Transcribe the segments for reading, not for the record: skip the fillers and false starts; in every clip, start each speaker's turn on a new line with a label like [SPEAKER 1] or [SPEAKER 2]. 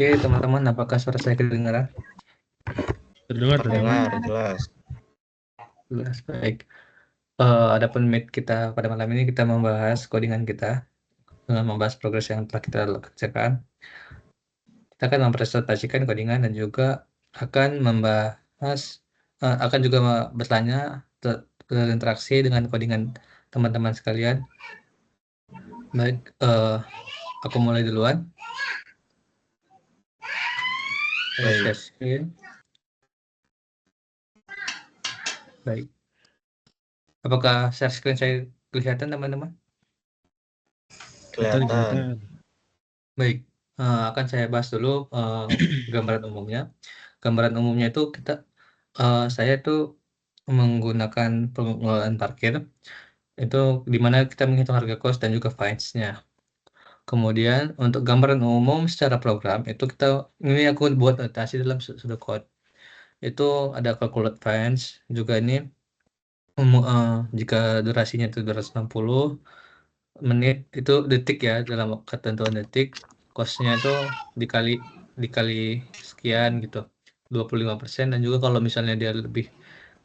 [SPEAKER 1] Oke, teman-teman, apakah suara saya kedengaran?
[SPEAKER 2] Terdengar, terdengar.
[SPEAKER 3] Terdengar jelas.
[SPEAKER 1] Jelas, baik. Adapun meet kita pada malam ini kita membahas codingan kita dengan membahas progres yang telah kita kerjakan. Kita akan mempresentasikan codingan dan juga akan membahas, akan juga bertanya, berinteraksi dengan codingan teman-teman sekalian. Baik, aku mulai duluan. Saya
[SPEAKER 3] Baik.
[SPEAKER 1] share screen. Baik. Apakah share screen saya kelihatan, teman-teman?
[SPEAKER 2] Kelihatan,
[SPEAKER 3] Kelihatan.
[SPEAKER 2] kelihatan.
[SPEAKER 1] Baik, akan saya bahas dulu gambaran umumnya. Gambaran umumnya itu saya tuh menggunakan pengelolaan parkir, itu di mana kita menghitung harga kos dan juga fines-nya. Kemudian untuk gambaran umum secara program, itu ini aku buat notasi dalam pseudocode. Itu ada calculate fines, juga ini jika durasinya itu 260 menit, itu detik ya, dalam ketentuan detik, cost-nya itu dikali dikali sekian gitu, 25%, dan juga kalau misalnya dia lebih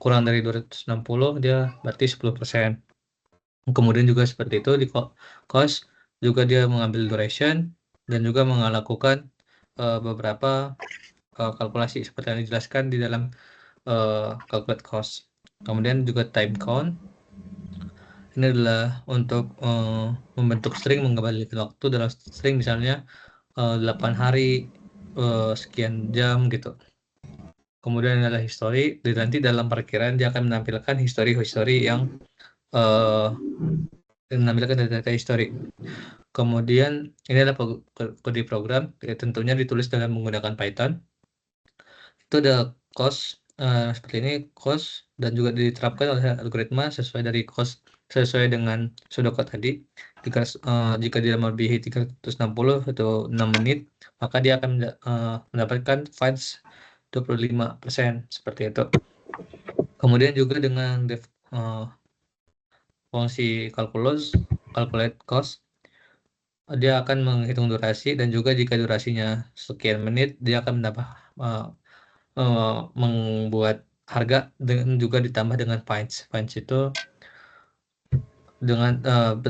[SPEAKER 1] kurang dari 260, dia berarti 10%. Kemudian juga seperti itu di cost, juga dia mengambil duration dan juga melakukan beberapa kalkulasi seperti yang dijelaskan di dalam calculate cost. Kemudian juga time count. Ini adalah untuk membentuk string, mengembalikan waktu dalam string, misalnya 8 hari, sekian jam gitu. Kemudian adalah history, nanti dalam parkiran dia akan menampilkan history yang menampilkan data-data history. Kemudian ini adalah kode program, tentunya ditulis dengan menggunakan Python. Itu ada cost, seperti ini cost, dan juga diterapkan oleh algoritma sesuai dengan pseudocode tadi. Jika dia melebihi 360 atau 6 menit, maka dia akan mendapatkan fines 25%, seperti itu. Kemudian juga dengan fungsi calculate cost, dia akan menghitung durasi, dan juga jika durasinya sekian menit, dia akan membuat harga dengan juga ditambah dengan fines. Fines itu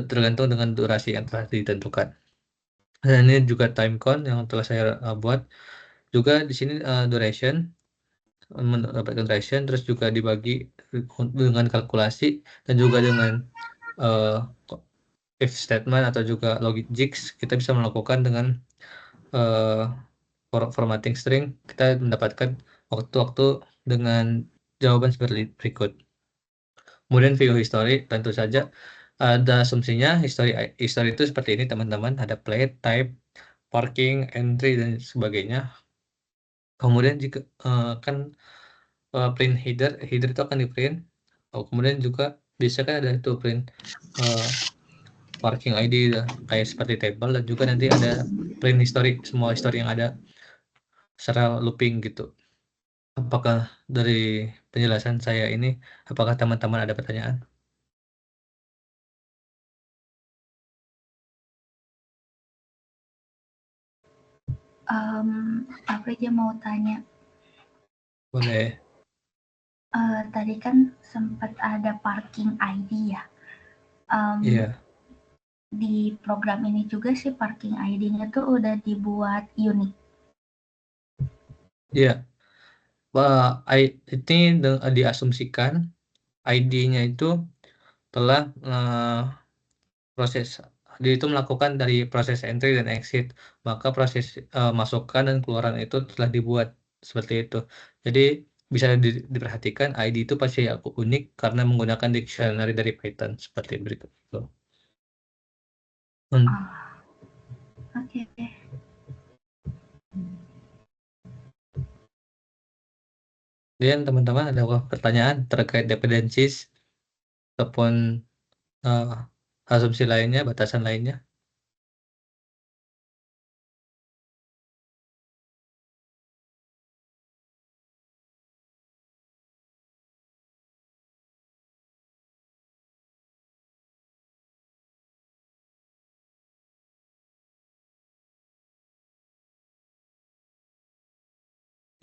[SPEAKER 1] tergantung dengan durasi yang telah ditentukan. Dan ini juga time count yang telah saya buat. Juga di sini duration, mendapatkan duration, terus juga dibagi dengan kalkulasi, dan juga dengan uh, if statement atau juga logic jigs, kita bisa melakukan dengan uh, formatting string, kita mendapatkan waktu-waktu dengan jawaban seperti berikut. Kemudian view history, tentu saja ada asumsinya history itu seperti ini, teman-teman. Ada plate, type, parking, entry, dan sebagainya. Kemudian jika print header itu akan di print. Kemudian juga bisa kan ada itu print parking ID, kayak seperti table, dan juga nanti ada print history, semua history yang ada secara looping gitu. Apakah dari penjelasan saya ini, apakah teman-teman ada pertanyaan?
[SPEAKER 4] Aku aja mau tanya.
[SPEAKER 1] Boleh.
[SPEAKER 4] Tadi kan sempat ada parking ID ya.
[SPEAKER 1] Iya.
[SPEAKER 4] Di program ini juga sih parking ID-nya tuh udah dibuat unik.
[SPEAKER 1] Iya. Ini diasumsikan ID-nya itu telah proses dia itu melakukan dari proses entry dan exit, maka proses masukkan dan keluaran itu telah dibuat seperti itu. Jadi bisa diperhatikan ID itu pasti unik karena menggunakan dictionary dari Python seperti berikut itu.
[SPEAKER 4] Oke.
[SPEAKER 1] Dan teman-teman, ada pertanyaan terkait dependencies ataupun asumsi lainnya, batasan lainnya?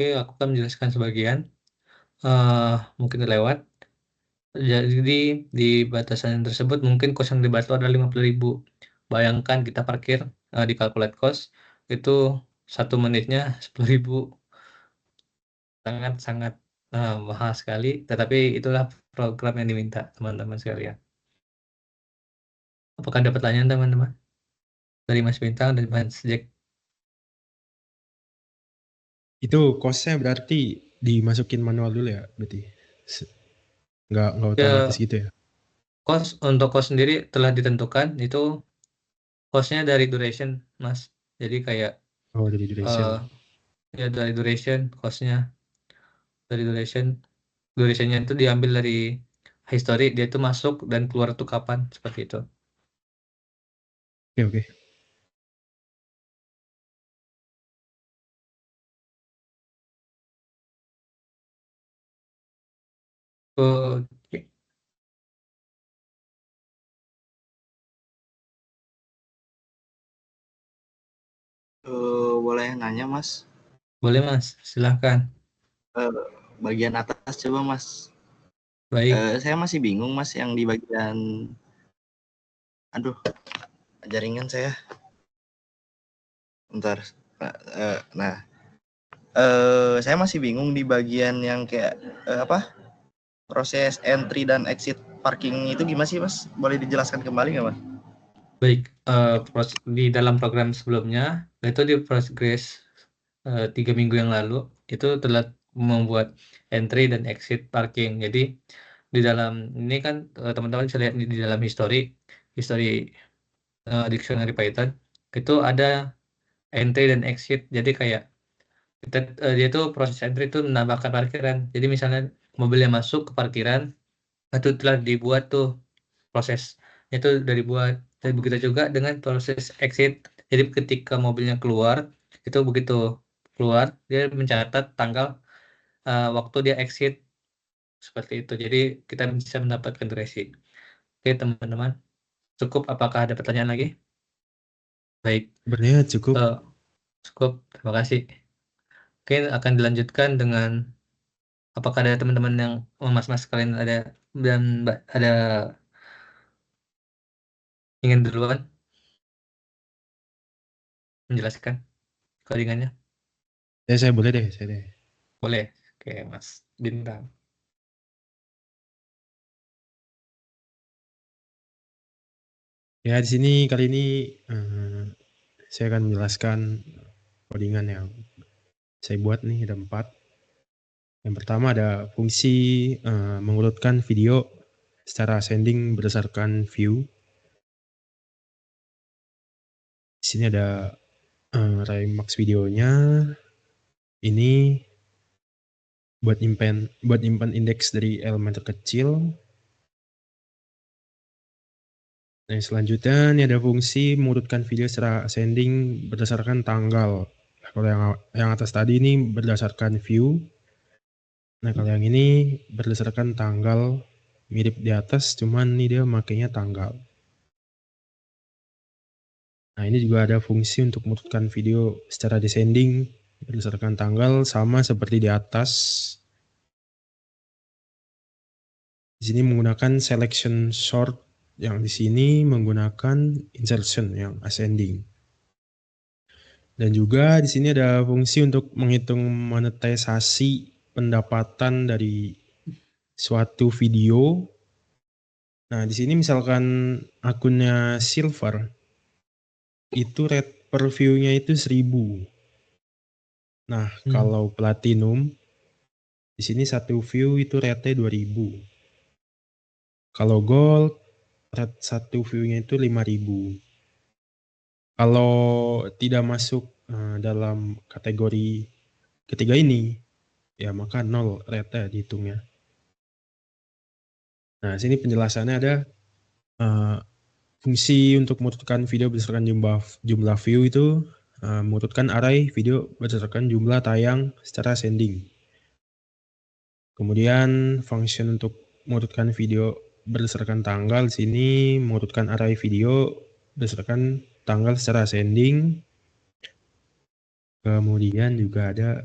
[SPEAKER 1] Oke, aku akan menjelaskan sebagian, mungkin terlewat. Jadi di batasan tersebut mungkin kos yang dibayar itu adalah 50.000. Bayangkan kita parkir, di calculate cost itu 1 menitnya 10.000, sangat-sangat, mahal sekali, tetapi itulah program yang diminta teman-teman sekalian. Apakah ada pertanyaan teman-teman? Dari Mas Bintang dan Mas Jack?
[SPEAKER 2] Itu kosnya berarti dimasukin manual dulu ya, berarti nggak otomatis
[SPEAKER 1] Ya,
[SPEAKER 2] gitu ya?
[SPEAKER 1] untuk kos sendiri telah ditentukan, itu kosnya dari duration, Mas. Jadi kayak,
[SPEAKER 2] Oh, dari
[SPEAKER 1] eee,
[SPEAKER 2] duration.
[SPEAKER 1] ya dari duration, kosnya dari durationnya itu diambil dari history, dia itu masuk dan keluar itu kapan, seperti itu.
[SPEAKER 2] Oke, oke.
[SPEAKER 1] Oke,
[SPEAKER 3] Boleh nanya Mas?
[SPEAKER 1] boleh Mas, silahkan.
[SPEAKER 3] Bagian atas coba Mas.
[SPEAKER 1] Baik,
[SPEAKER 3] Saya masih bingung Mas yang di bagian, aduh, jaringan saya. Bentar. Nah, saya masih bingung di bagian yang kayak apa? Proses entry dan exit parking itu gimana sih Mas? Boleh dijelaskan kembali nggak Mas?
[SPEAKER 1] baik, di dalam program sebelumnya, itu di progress, 3 minggu yang lalu, itu telah membuat entry dan exit parking. Jadi, di dalam ini kan, teman-teman bisa lihat di dalam history, dictionary Python, itu ada entry dan exit. Jadi kayak kita, dia tuh proses entry itu menambahkan parkiran. Jadi misalnya mobilnya masuk ke parkiran, itu telah dibuat tuh prosesnya itu udah dibuat. Dan begitu juga dengan proses exit. Jadi ketika mobilnya keluar, itu begitu keluar dia mencatat tanggal, waktu dia exit, seperti itu. Jadi kita bisa mendapatkan durasi. Oke teman-teman, cukup. Apakah ada pertanyaan lagi? Baik,
[SPEAKER 2] Sebenarnya cukup.
[SPEAKER 1] eh, cukup. Terima kasih. Oke, akan dilanjutkan dengan apakah ada teman-teman yang mas-mas kalian ada dan mbak ada ingin duluan menjelaskan codingannya?
[SPEAKER 2] Saya boleh deh, saya deh.
[SPEAKER 1] Boleh. Oke, Mas Bintang.
[SPEAKER 2] Ya, di sini kali ini saya akan menjelaskan codingan yang saya buat nih, ada 4. Yang pertama ada fungsi mengurutkan video secara ascending berdasarkan view. Di sini ada Remax videonya. Ini buat nyimpan indeks dari elemen terkecil. Nah, selanjutnya ini ada fungsi mengurutkan video secara ascending berdasarkan tanggal. Nah, kalau yang atas tadi ini berdasarkan view. Nah, kalau yang ini berdasarkan tanggal, mirip di atas, cuman ini dia makainya tanggal. Nah, ini juga ada fungsi untuk mengurutkan video secara descending berdasarkan tanggal, sama seperti di atas. Di sini menggunakan selection sort, yang di sini menggunakan insertion yang ascending. Dan juga di sini ada fungsi untuk menghitung monetisasi pendapatan dari suatu video. Nah, di sini misalkan akunnya silver, itu rate per view-nya itu 1000. Nah, kalau platinum, di sini satu view itu rate-nya 2000. Kalau gold, rate satu view-nya itu 5000. Kalau tidak masuk dalam kategori ketiga ini, ya maka 0 rate-nya dihitungnya. Nah, sini penjelasannya ada fungsi untuk mengurutkan video berdasarkan jumlah view itu mengurutkan array video berdasarkan jumlah tayang secara ascending. Kemudian function untuk mengurutkan video berdasarkan tanggal, di sini mengurutkan array video berdasarkan tanggal secara ascending. Kemudian juga ada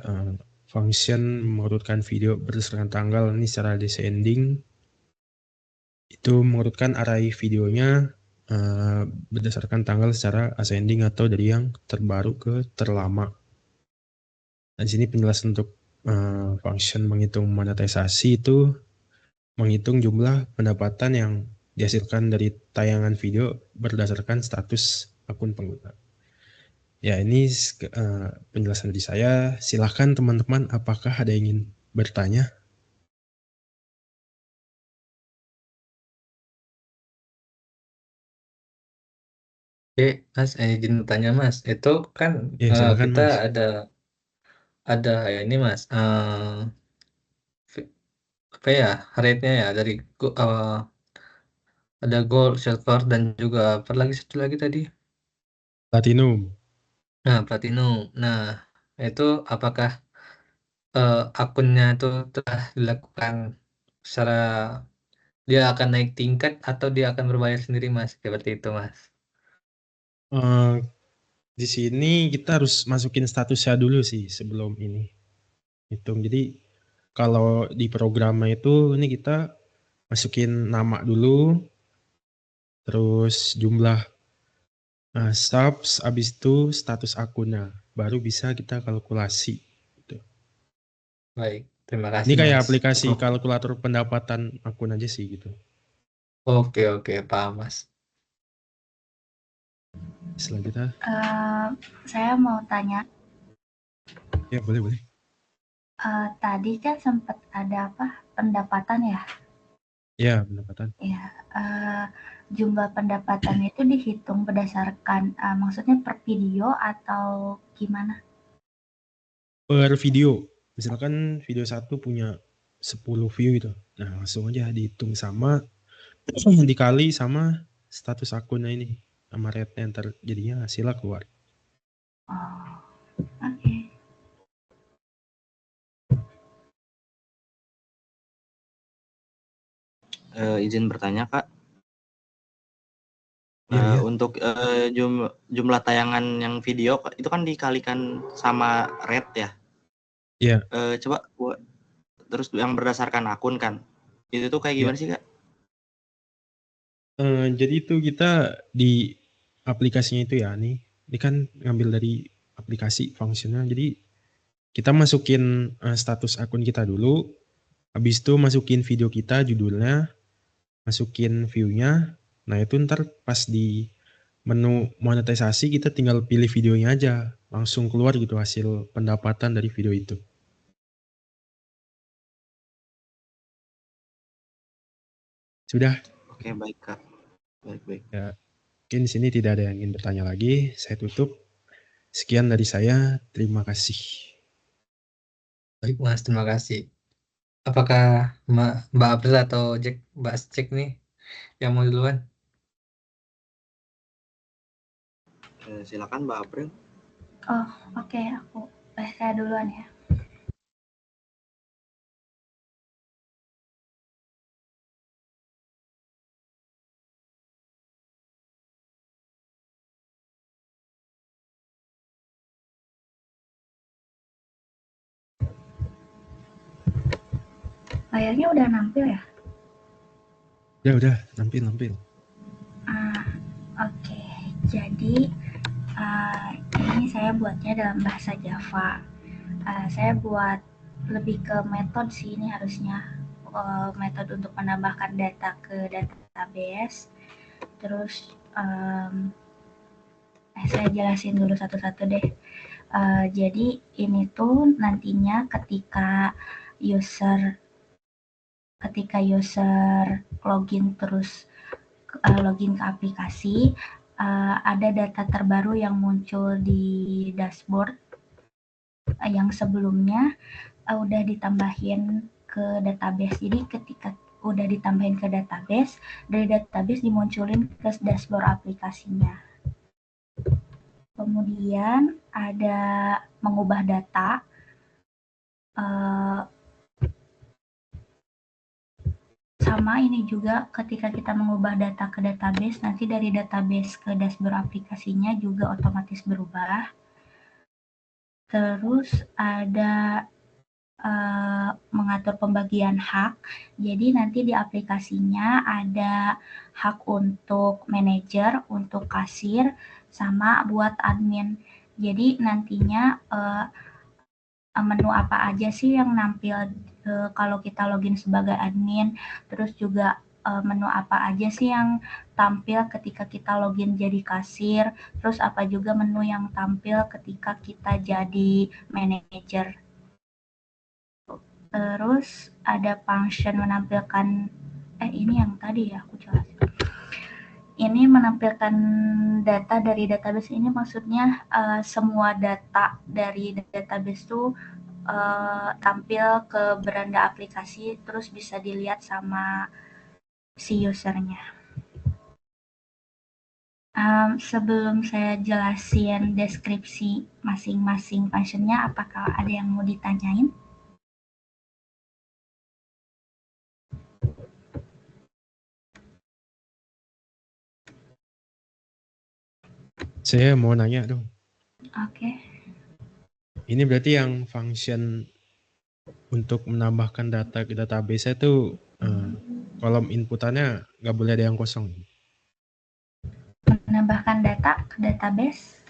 [SPEAKER 2] function mengurutkan video berdasarkan tanggal ini secara descending. Itu mengurutkan array videonya berdasarkan tanggal secara ascending atau dari yang terbaru ke terlama. Nah, di sini penjelasan untuk function menghitung monetisasi itu menghitung jumlah pendapatan yang dihasilkan dari tayangan video berdasarkan status akun pengguna. Ya, ini penjelasan dari saya. Silahkan teman-teman, apakah ada yang ingin bertanya?
[SPEAKER 1] Oke, Mas, izin tanya Mas, itu kan
[SPEAKER 2] Ya, silakan
[SPEAKER 1] kita
[SPEAKER 2] Mas.
[SPEAKER 1] ada ini Mas, apa ya rate-nya ya dari ada gold, silver dan juga apa lagi satu lagi tadi?
[SPEAKER 2] Platinum.
[SPEAKER 1] Nah, platinum. Nah, itu apakah akunnya itu telah dilakukan secara dia akan naik tingkat atau dia akan berbayar sendiri Mas? Seperti itu Mas.
[SPEAKER 2] Di sini kita harus masukin statusnya dulu sih sebelum ini hitung. Jadi kalau di programnya itu ini kita masukin nama dulu, terus jumlah subs, habis itu status akunnya, baru bisa kita kalkulasi. Gitu.
[SPEAKER 1] Baik, terima
[SPEAKER 2] Ini
[SPEAKER 1] kasih
[SPEAKER 2] kayak
[SPEAKER 1] Mas.
[SPEAKER 2] aplikasi kalkulator pendapatan akun aja sih gitu.
[SPEAKER 1] Oke, paham Mas.
[SPEAKER 2] Selanjutnya,
[SPEAKER 4] Saya mau tanya,
[SPEAKER 2] ya boleh.
[SPEAKER 4] tadi kan sempat ada apa pendapatan ya?
[SPEAKER 2] Ya, pendapatan.
[SPEAKER 4] Ya, jumlah pendapatan itu dihitung berdasarkan, maksudnya per video atau gimana?
[SPEAKER 2] Per video, misalkan video satu punya 10 view gitu. Nah, langsung aja dihitung sama dikali sama status akunnya ini sama rate-nya, ntar jadinya hasilnya keluar.
[SPEAKER 4] Oh, oke.
[SPEAKER 3] Izin bertanya Kak.
[SPEAKER 2] Iya.
[SPEAKER 3] Untuk jumlah tayangan yang video itu kan dikalikan sama rate ya.
[SPEAKER 2] Iya.
[SPEAKER 3] Coba terus yang berdasarkan akun kan. Itu tuh kayak gimana sih Kak?
[SPEAKER 2] Jadi itu kita di aplikasinya itu ya nih. Ini kan ngambil dari aplikasi fungsinya. Jadi kita masukin status akun kita dulu. Habis itu masukin video kita, judulnya, masukin view-nya. Nah itu ntar pas di menu monetisasi kita tinggal pilih videonya aja. Langsung keluar gitu hasil pendapatan dari video itu. Sudah?
[SPEAKER 3] Oke, baik Kak. Baik.
[SPEAKER 2] Ya, mungkin di sini tidak ada yang ingin bertanya lagi. Saya tutup. Sekian dari saya. Terima kasih.
[SPEAKER 1] Baik Mas, terima kasih. Apakah Mbak April atau Mbak Cek nih yang mau duluan?
[SPEAKER 3] Silakan Mbak April.
[SPEAKER 4] Oh, oke, saya duluan ya. Layarnya udah nampil ya?
[SPEAKER 2] Udah, nampil.
[SPEAKER 4] Oke. Jadi ini saya buatnya dalam bahasa Java. Saya buat lebih ke metode sih ini harusnya, metode untuk menambahkan data ke database. Terus saya jelasin dulu satu-satu deh. Jadi ini tuh nantinya ketika user login ke aplikasi, ada data terbaru yang muncul di dashboard yang sebelumnya udah ditambahin ke database. Jadi ketika udah ditambahin ke database, dari database dimunculin ke dashboard aplikasinya. Kemudian ada mengubah data, sama ini juga ketika kita mengubah data ke database, nanti dari database ke dashboard aplikasinya juga otomatis berubah. Terus ada mengatur pembagian hak. Jadi nanti di aplikasinya ada hak untuk manajer, untuk kasir, sama buat admin. Jadi nantinya menu apa aja sih yang nampil kalau kita login sebagai admin, terus juga menu apa aja sih yang tampil ketika kita login jadi kasir, terus apa juga menu yang tampil ketika kita jadi manajer. Terus ada function menampilkan ini yang tadi ya aku jelasin. Ini menampilkan data dari database ini maksudnya semua data dari database itu tampil ke beranda aplikasi terus bisa dilihat sama si usernya. Sebelum saya jelasin deskripsi masing-masing functionnya, apakah ada yang mau ditanyain?
[SPEAKER 2] Saya mau nanya dong.
[SPEAKER 4] Oke.
[SPEAKER 2] Ini berarti yang function untuk menambahkan data ke database itu kolom inputannya nggak boleh ada yang kosong.
[SPEAKER 4] Menambahkan data ke database?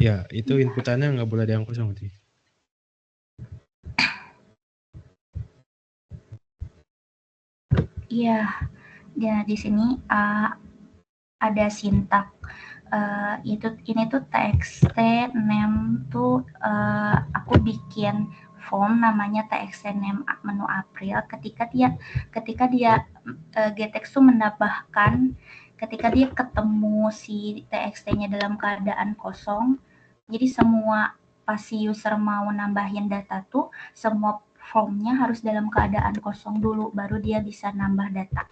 [SPEAKER 2] Ya, itu inputannya nggak boleh ada yang kosong.
[SPEAKER 4] Iya, ya di sini ada sintak. Ini tuh txt name tuh aku bikin form namanya txt name menu April. Ketika dia GTX tuh menambahkan ketika dia ketemu si txt-nya dalam keadaan kosong. Jadi semua pas si user mau nambahin data tuh semua formnya harus dalam keadaan kosong dulu baru dia bisa nambah data.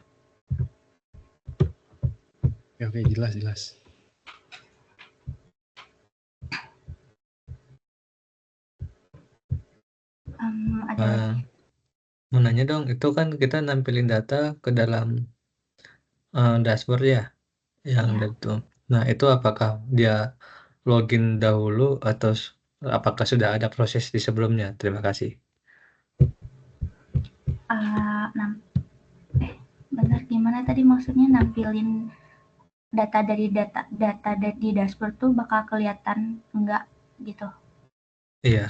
[SPEAKER 2] Oke, jelas.
[SPEAKER 4] Ada lagi?
[SPEAKER 1] Mau nanya dong, itu kan kita nampilin data ke dalam dashboard ya, yang
[SPEAKER 4] Ya.
[SPEAKER 1] itu. Nah, itu apakah dia login dahulu atau apakah sudah ada proses di sebelumnya? Terima kasih.
[SPEAKER 4] Benar gimana tadi maksudnya nampilin data di dashboard tuh bakal kelihatan enggak gitu?
[SPEAKER 1] Iya.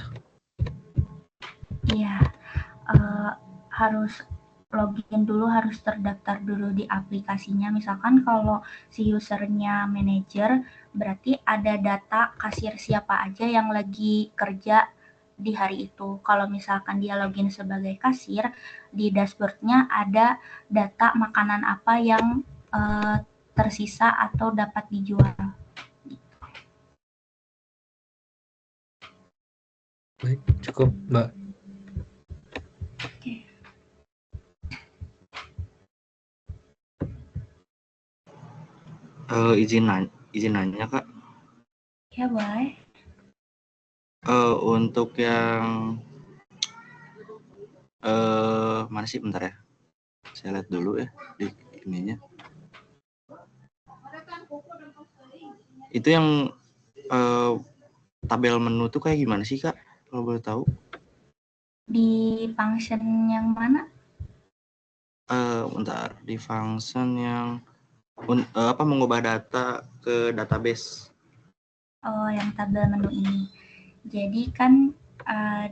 [SPEAKER 4] Iya, harus login dulu, harus terdaftar dulu di aplikasinya. Misalkan kalau si usernya manajer, berarti ada data kasir siapa aja yang lagi kerja di hari itu. Kalau misalkan dia login sebagai kasir, di dashboardnya ada data makanan apa yang tersisa atau dapat dijual.
[SPEAKER 1] Baik, cukup, Mbak.
[SPEAKER 4] Oke.
[SPEAKER 3] Izin nanya Kak.
[SPEAKER 4] Ya boleh.
[SPEAKER 3] Untuk yang mana sih bentar ya? Saya lihat dulu ya di ininya. Itu yang tabel menu tuh kayak gimana sih Kak? Kalau boleh tahu?
[SPEAKER 4] Di function yang mana?
[SPEAKER 3] Bentar, di function yang mengubah data ke database.
[SPEAKER 4] Oh, yang tabel menu ini. Jadi kan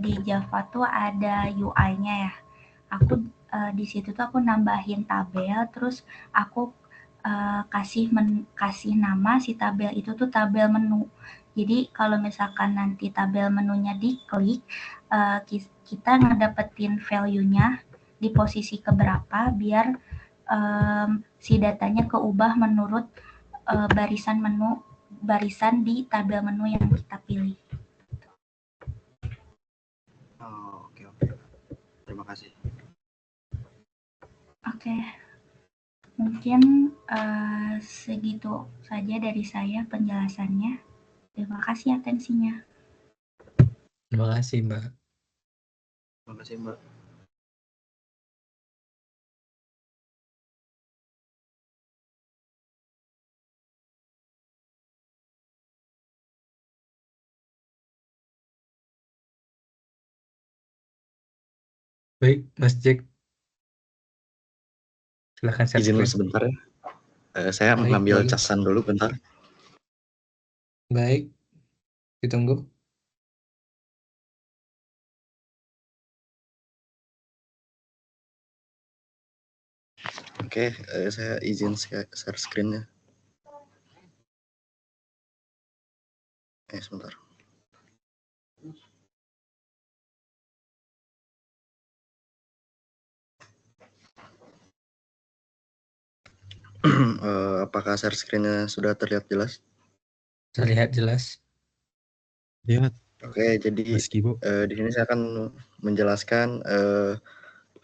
[SPEAKER 4] di Java tuh ada UI-nya ya. Aku di situ tuh aku nambahin tabel, terus aku kasih nama si tabel itu tuh tabel menu. Jadi kalau misalkan nanti tabel menunya diklik, kita ngedapetin value-nya di posisi keberapa biar si datanya keubah menurut barisan di tabel menu yang kita pilih.
[SPEAKER 3] Oke. Terima kasih.
[SPEAKER 4] Oke. Mungkin segitu saja dari saya penjelasannya. Terima kasih atensinya.
[SPEAKER 1] Terima kasih, Mbak.
[SPEAKER 3] Terima kasih Mbak.
[SPEAKER 1] Baik, Mas Jack. Silahkan share
[SPEAKER 3] Izin
[SPEAKER 1] screen.
[SPEAKER 3] Mas sebentar ya. Saya
[SPEAKER 1] Baik,
[SPEAKER 3] mengambil
[SPEAKER 1] boleh.
[SPEAKER 3] casan dulu bentar.
[SPEAKER 1] Baik, ditunggu.
[SPEAKER 3] Oke, saya izin share screen-nya. Sebentar. Apakah share screen-nya sudah terlihat jelas?
[SPEAKER 1] Terlihat jelas.
[SPEAKER 2] Lihat,
[SPEAKER 3] Oke, jadi
[SPEAKER 2] Mas Kibo.
[SPEAKER 3] di sini saya akan menjelaskan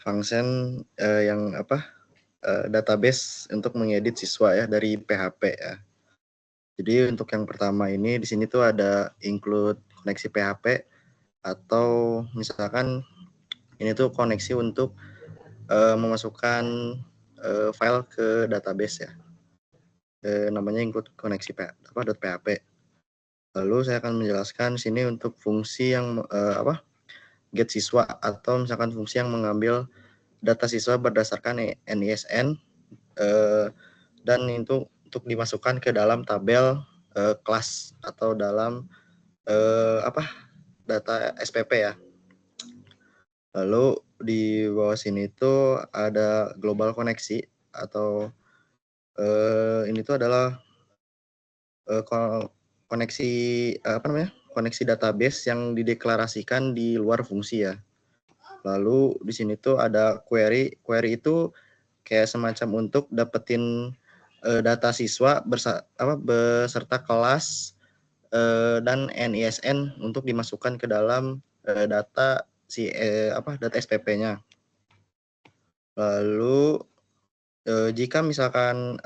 [SPEAKER 3] function yang database untuk mengedit siswa ya dari PHP ya. Jadi untuk yang pertama ini di sini tuh ada include koneksi PHP atau misalkan ini tuh koneksi untuk memasukkan file ke database ya. Namanya include koneksi .php. Lalu saya akan menjelaskan sini untuk fungsi yang get siswa atau misalkan fungsi yang mengambil data siswa berdasarkan NISN dan itu untuk dimasukkan ke dalam tabel kelas atau dalam data SPP ya. Lalu di bawah sini itu ada global koneksi atau ini tuh adalah koneksi koneksi database yang dideklarasikan di luar fungsi ya. Lalu di sini tuh ada query itu kayak semacam untuk dapetin data siswa beserta kelas dan NISN untuk dimasukkan ke dalam data data SPP-nya. Lalu jika misalkan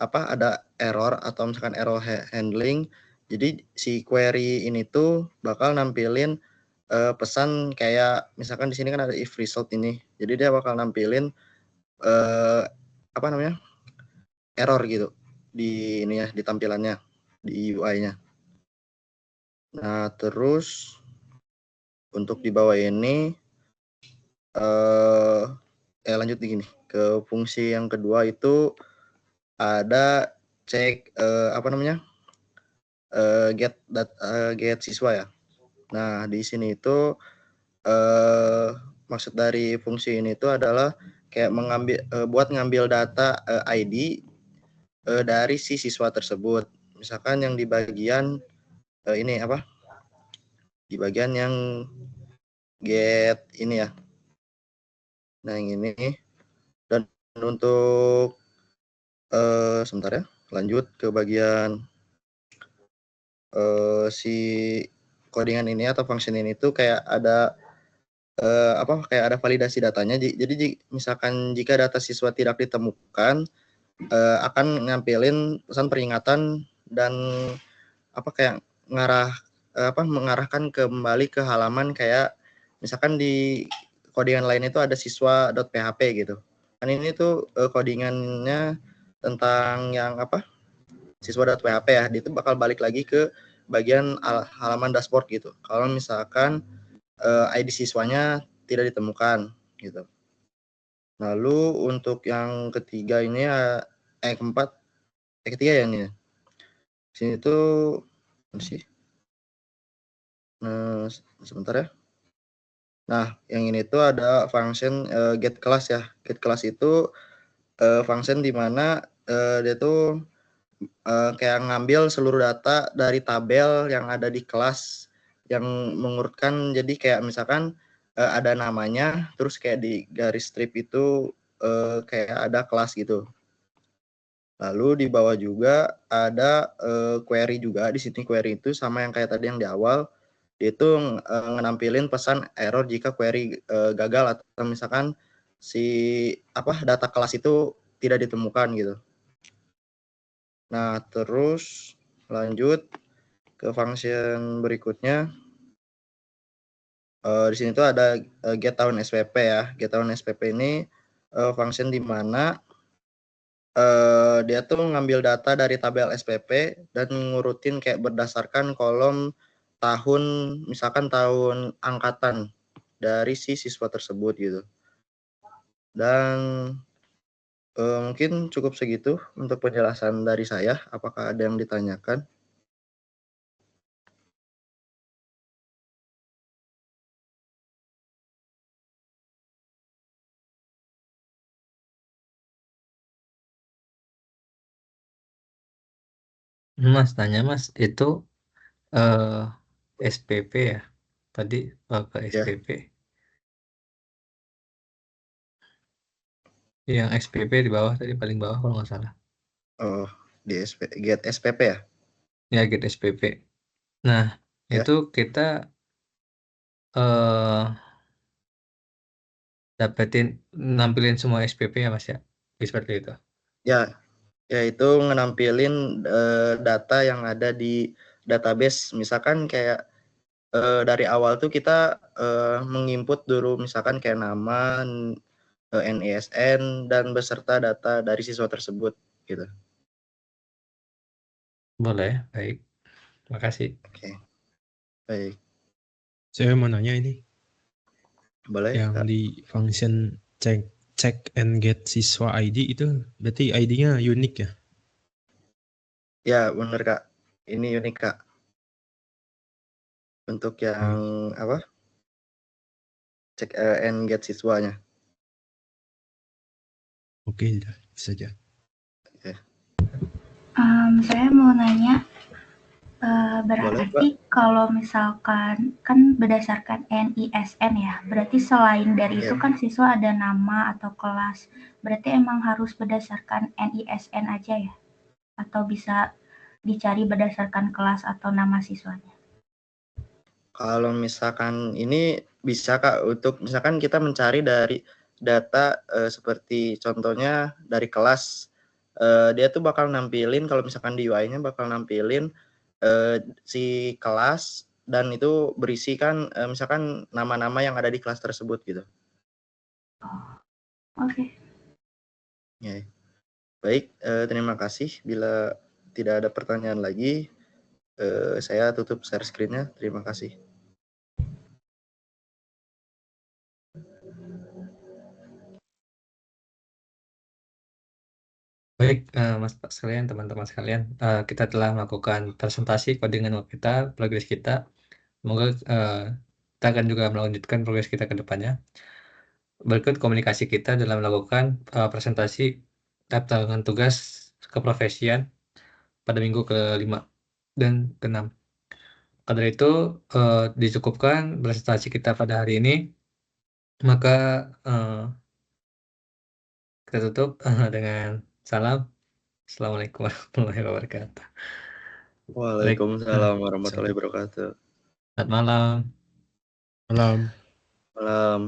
[SPEAKER 3] ada error atau misalkan error handling, jadi si query ini tuh bakal nampilin pesan kayak misalkan di sini kan ada if result ini, jadi dia bakal nampilin error gitu di ini ya, di tampilannya, di UI-nya. Nah terus untuk di bawah ini lanjut gini ke fungsi yang kedua itu ada cek get siswa ya. Nah di sini itu maksud dari fungsi ini itu adalah kayak buat ngambil data ID dari si siswa tersebut. Misalkan yang di bagian di bagian yang get ini ya. Nah yang ini, dan untuk sebentar ya, lanjut ke bagian si codingan ini atau function ini tuh kayak ada kayak ada validasi datanya. Jadi misalkan jika data siswa tidak ditemukan, akan ngampilin pesan peringatan dan kayak mengarahkan kembali ke halaman kayak misalkan di codingan lain itu ada siswa.php gitu. Kan ini tuh codingannya tentang yang siswa.php ya, dia itu bakal balik lagi ke bagian halaman dashboard gitu. Kalau misalkan ID siswanya tidak ditemukan gitu. Lalu untuk yang ketiga ini ketiga ya ini. Sini tuh sih. Nah, sebentar ya. Nah, yang ini tuh ada function get class ya. Get class itu function di mana dia tuh kayak ngambil seluruh data dari tabel yang ada di kelas yang mengurutkan. Jadi kayak misalkan ada namanya, terus kayak di garis strip itu kayak ada kelas gitu. Lalu di bawah juga ada query juga. Di sini query itu sama yang kayak tadi yang di awal, dia itu menampilin pesan error jika query gagal atau misalkan si data kelas itu tidak ditemukan gitu. Nah, terus lanjut ke function berikutnya. Di sini tuh ada get tahun SPP ya. Get tahun SPP ini function di mana dia tuh ngambil data dari tabel SPP dan ngurutin kayak berdasarkan kolom tahun, misalkan tahun angkatan dari si siswa tersebut gitu. Dan mungkin cukup segitu untuk penjelasan dari saya. Apakah ada yang ditanyakan?
[SPEAKER 1] Mas, tanya Mas, itu SPP ya? Tadi ke
[SPEAKER 3] Ya.
[SPEAKER 1] SPP. Yang SPP di bawah tadi, paling bawah kalau nggak salah.
[SPEAKER 3] Oh, di get SPP ya?
[SPEAKER 1] Ya, get SPP. Nah,
[SPEAKER 3] Ya.
[SPEAKER 1] itu kita eh nampilin semua SPP ya Mas ya? Seperti itu.
[SPEAKER 3] Ya, yaitu ngenampilin data yang ada di database. Misalkan kayak dari awal tuh kita menginput dulu misalkan kayak nama, NISN, dan beserta data dari siswa tersebut gitu.
[SPEAKER 1] Boleh, baik. Terima kasih.
[SPEAKER 3] Oke, baik.
[SPEAKER 2] Saya mau nanya ini,
[SPEAKER 3] Boleh,
[SPEAKER 2] yang
[SPEAKER 3] Kak.
[SPEAKER 2] di function check and get siswa ID itu berarti ID-nya unik ya?
[SPEAKER 3] Ya, bener Kak. Ini unik Kak. Untuk yang apa? Check and get siswanya.
[SPEAKER 2] Oke, saja.
[SPEAKER 4] Saya mau nanya,
[SPEAKER 3] Boleh,
[SPEAKER 4] berarti kalau misalkan kan berdasarkan NISN ya, berarti selain dari itu
[SPEAKER 3] Ya.
[SPEAKER 4] kan siswa ada nama atau kelas, berarti emang harus berdasarkan NISN aja ya? Atau bisa dicari berdasarkan kelas atau nama siswanya?
[SPEAKER 3] Kalau misalkan ini bisa Kak, untuk misalkan kita mencari dari data seperti contohnya dari kelas, dia tuh bakal nampilin kalau misalkan di UI-nya bakal nampilin si kelas, dan itu berisikan misalkan nama-nama yang ada di kelas tersebut gitu.
[SPEAKER 4] Oke.
[SPEAKER 3] Ya. Baik, terima kasih. Bila tidak ada pertanyaan lagi, saya tutup share screen-nya. Terima kasih.
[SPEAKER 1] Baik, Mas Pak sekalian, teman-teman sekalian, kita telah melakukan presentasi codingan web kita, progres kita. Semoga kita akan juga melanjutkan progres kita ke depannya. Berikut komunikasi kita dalam melakukan presentasi daftaran tugas keprofesian pada minggu ke-5 dan ke-6. Karena itu dicukupkan presentasi kita pada hari ini. Maka kita tutup dengan salam. Assalamualaikum warahmatullahi wabarakatuh. Baik,
[SPEAKER 3] Waalaikumsalam warahmatullahi wabarakatuh.
[SPEAKER 1] selamat malam.
[SPEAKER 2] Malam.
[SPEAKER 3] Malam.